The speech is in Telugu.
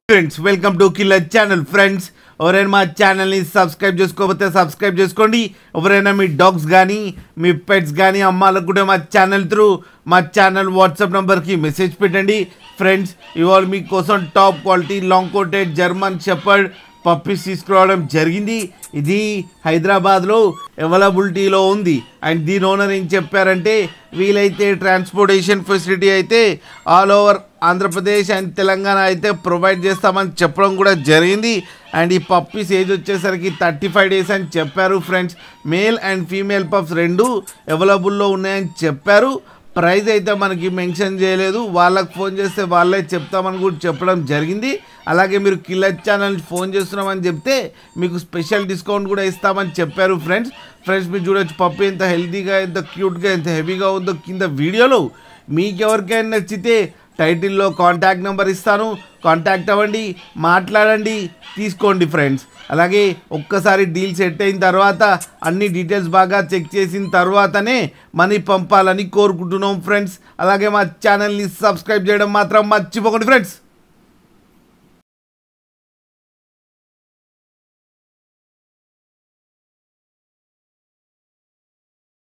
Friends welcome to killer channel. Friends ఎవరైనా మా ఛానల్ని సబ్స్క్రైబ్ చేసుకోకపోతే సబ్స్క్రైబ్ చేసుకోండి. ఎవరైనా మీ డాగ్స్ కానీ మీ పెట్స్ కానీ అమ్మాలకు కూడా మా ఛానల్ వాట్సాప్ నెంబర్కి మెసేజ్ పెట్టండి. ఫ్రెండ్స్ ఇవాళ మీకోసం top quality long coated German shepherd puppies తీసుకురావడం జరిగింది. ఇది హైదరాబాద్లో అవైలబిలిటీలో ఉంది. అండ్ దీని ఓనర్ ఏం చెప్పారంటే వీలైతే ట్రాన్స్పోర్టేషన్ ఫెసిలిటీ అయితే all over Andhra Pradesh and Telangana అయితే ప్రొవైడ్ చేస్తామని చెప్పడం కూడా జరిగింది. అండ్ ఈ పప్పీస్ ఏజ్ వచ్చేసరికి 35 days అని చెప్పారు. Friends male and female pups రెండు అవైలబుల్లో ఉన్నాయని చెప్పారు. ప్రైస్ అయితే మనకి మెన్షన్ చేయలేదు. వాళ్ళకి ఫోన్ చేస్తే వాళ్ళే చెప్తామని కూడా చెప్పడం జరిగింది. అలాగే మీరు కిల్లర్ ఛానల్ ఫోన్ చేస్తున్నామని చెప్తే మీకు స్పెషల్ డిస్కౌంట్ కూడా ఇస్తామని చెప్పారు. ఫ్రెండ్స్ మీరు చూడొచ్చు పప్పి ఎంత హెల్తీగా, ఎంత క్యూట్గా, ఎంత హెవీగా ఉందో కింద వీడియోలో. మీకు ఎవరికైనా నచ్చితే టైటిల్లో కాంటాక్ట్ నెంబర్ ఇస్తాను, కాంటాక్ట్ అవ్వండి, మాట్లాడండి, తీసుకోండి. ఫ్రెండ్స్ అలాగే ఒక్కసారి డీల్ సెట్ అయిన తర్వాత అన్ని డీటెయిల్స్ బాగా చెక్ చేసిన తర్వాతనే మనీ పంపాలని కోరుకుంటున్నాం. ఫ్రెండ్స్ అలాగే మా ఛానల్ని సబ్స్క్రైబ్ చేయడం మాత్రం మర్చిపోకండి. ఫ్రెండ్స్